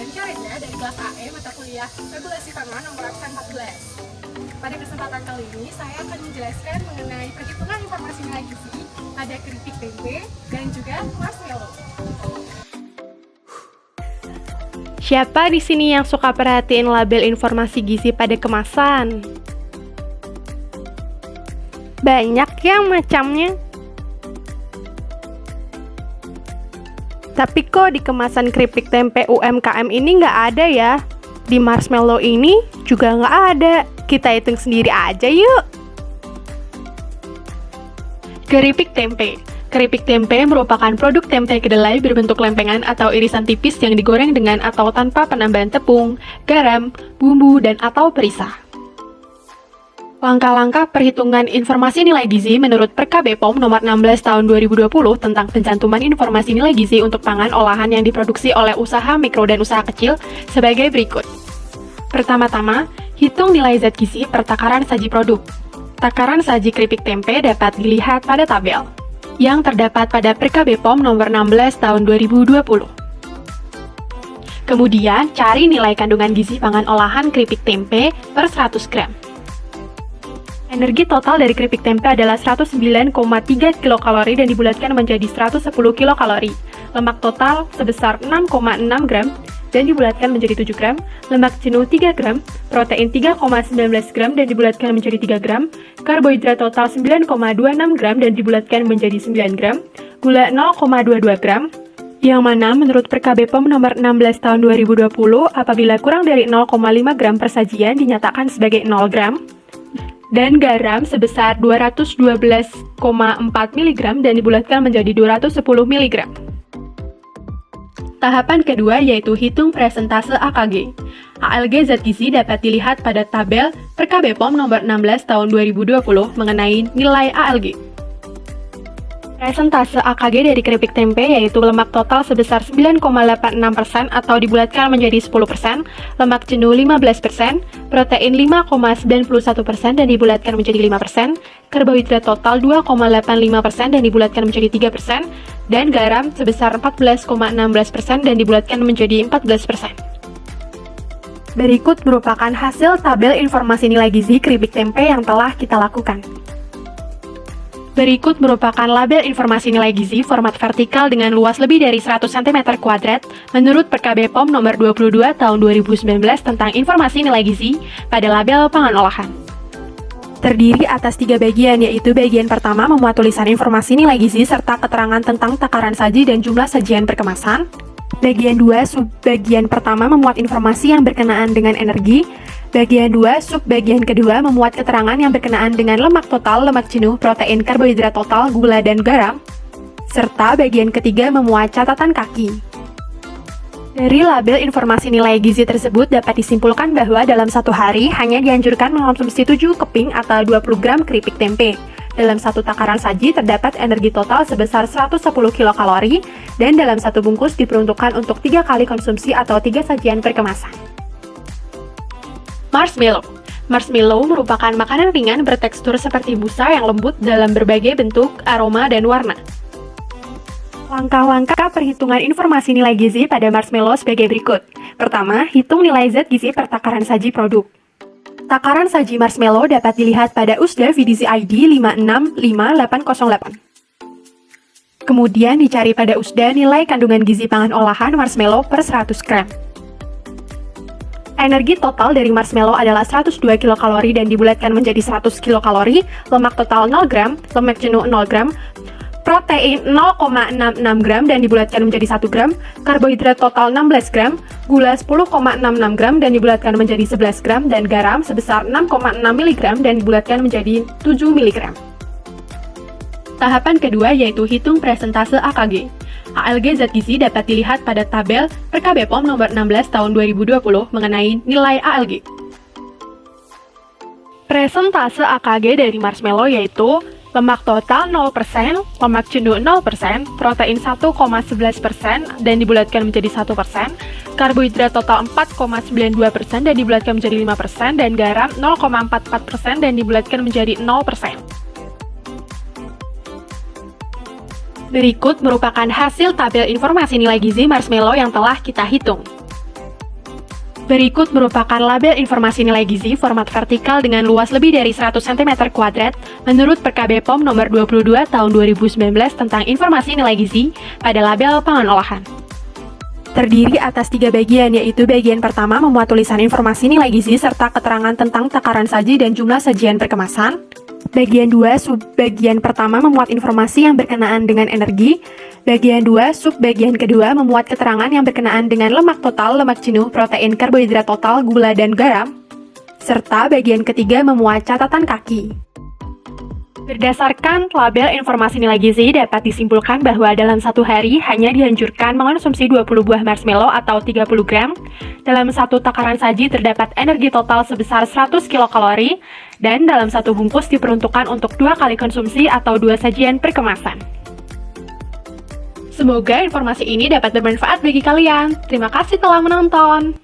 dan Kak Reza dari kelas AE mata kuliah Regulasi Pangan nomor absen 14. Pada kesempatan kali ini saya akan menjelaskan mengenai perhitungan informasi nilai gizi pada keripik tempe dan juga marshmallow. Siapa di sini yang suka perhatiin label informasi gizi pada kemasan? Banyak yang macamnya. Tapi kok di kemasan keripik tempe UMKM ini nggak ada ya? Di marshmallow ini juga nggak ada. Kita hitung sendiri aja yuk. Keripik tempe. Keripik tempe merupakan produk tempe kedelai berbentuk lempengan atau irisan tipis yang digoreng dengan atau tanpa penambahan tepung, garam, bumbu, dan atau perisai. Langkah-langkah perhitungan informasi nilai gizi menurut Perka BPOM nomor 16 tahun 2020 tentang pencantuman informasi nilai gizi untuk pangan olahan yang diproduksi oleh usaha mikro dan usaha kecil sebagai berikut. Pertama-tama, hitung nilai zat gizi per takaran saji produk. Takaran saji keripik tempe dapat dilihat pada tabel yang terdapat pada Perka BPOM nomor 16 tahun 2020. Kemudian, cari nilai kandungan gizi pangan olahan keripik tempe per 100 gram. Energi total dari keripik tempe adalah 109,3 kilokalori dan dibulatkan menjadi 110 kilokalori. Lemak total sebesar 6,6 gram dan dibulatkan menjadi 7 gram. Lemak jenuh 3 gram, protein 3,19 gram dan dibulatkan menjadi 3 gram. Karbohidrat total 9,26 gram dan dibulatkan menjadi 9 gram. Gula 0,22 gram. Yang mana menurut Perka BPOM nomor 16 tahun 2020 apabila kurang dari 0,5 gram per sajian dinyatakan sebagai 0 gram. Dan garam sebesar 212,4 mg dan dibulatkan menjadi 210 mg. Tahapan kedua yaitu hitung presentase AKG. ALG zat gizi dapat dilihat pada tabel Perka BPOM nomor 16 tahun 2020 mengenai nilai ALG. Presentase AKG dari keripik tempe yaitu lemak total sebesar 9,86% atau dibulatkan menjadi 10%, lemak jenuh 15%, protein 5,91% dan dibulatkan menjadi 5%, karbohidrat total 2,85% dan dibulatkan menjadi 3%, dan garam sebesar 14,16% dan dibulatkan menjadi 14%. Berikut merupakan hasil tabel informasi nilai gizi keripik tempe yang telah kita lakukan. Berikut merupakan label informasi nilai gizi format vertikal dengan luas lebih dari 100 cm2 menurut Perka BPOM nomor 22 tahun 2019 tentang informasi nilai gizi pada label pangan olahan. Terdiri atas 3 bagian, yaitu bagian pertama memuat tulisan informasi nilai gizi serta keterangan tentang takaran saji dan jumlah sajian per kemasan. Bagian 2, subbagian pertama memuat informasi yang berkenaan dengan energi. Bagian 2, subbagian kedua memuat keterangan yang berkenaan dengan lemak total, lemak jenuh, protein, karbohidrat total, gula, dan garam. Serta bagian ketiga memuat catatan kaki. Dari label informasi nilai gizi tersebut dapat disimpulkan bahwa dalam satu hari hanya dianjurkan mengonsumsi 7 keping atau 20 gram keripik tempe. Dalam satu takaran saji terdapat energi total sebesar 110 kilokalori dan dalam satu bungkus diperuntukkan untuk 3 kali konsumsi atau 3 sajian per kemasan. Marshmallow. Marshmallow merupakan makanan ringan bertekstur seperti busa yang lembut dalam berbagai bentuk, aroma, dan warna. Langkah-langkah perhitungan informasi nilai gizi pada marshmallow sebagai berikut. Pertama, hitung nilai zat gizi per takaran saji produk. Takaran saji marshmallow dapat dilihat pada USDA VDC ID 565808. Kemudian dicari pada USDA nilai kandungan gizi pangan olahan marshmallow per 100 gram. Energi total dari marshmallow adalah 102 kilokalori dan dibulatkan menjadi 100 kilokalori, lemak total 0 gram, lemak jenuh 0 gram, protein 0,66 gram dan dibulatkan menjadi 1 gram, karbohidrat total 16 gram, gula 10,66 gram dan dibulatkan menjadi 11 gram, dan garam sebesar 6,6 mg dan dibulatkan menjadi 7 mg. Tahapan kedua yaitu hitung presentase AKG. ALG zat gizi dapat dilihat pada tabel Perka BPOM nomor 16 tahun 2020 mengenai nilai ALG. Presentase AKG dari marshmallow yaitu lemak total 0%, lemak jenuh 0%, protein 1,11% dan dibulatkan menjadi 1%, karbohidrat total 4,92% dan dibulatkan menjadi 5%, dan garam 0,44% dan dibulatkan menjadi 0%. Berikut merupakan hasil tabel informasi nilai gizi marshmallow yang telah kita hitung. Berikut merupakan label informasi nilai gizi format vertikal dengan luas lebih dari 100 cm kuadrat menurut PKB POM nomor 22 tahun 2019 tentang informasi nilai gizi pada label pangan olahan. Terdiri atas 3 bagian, yaitu bagian pertama memuat tulisan informasi nilai gizi serta keterangan tentang takaran saji dan jumlah sajian perkemasan. Bagian 2, subbagian pertama memuat informasi yang berkenaan dengan energi. Bagian 2, subbagian kedua memuat keterangan yang berkenaan dengan lemak total, lemak jenuh, protein, karbohidrat total, gula, dan garam. Serta bagian ketiga memuat catatan kaki. Berdasarkan label informasi nilai gizi, dapat disimpulkan bahwa dalam satu hari hanya dianjurkan mengonsumsi 20 buah marshmallow atau 30 gram. Dalam satu takaran saji terdapat energi total sebesar 100 kilokalori, dan dalam satu bungkus diperuntukkan untuk 2 kali konsumsi atau 2 sajian perkemasan. Semoga informasi ini dapat bermanfaat bagi kalian. Terima kasih telah menonton.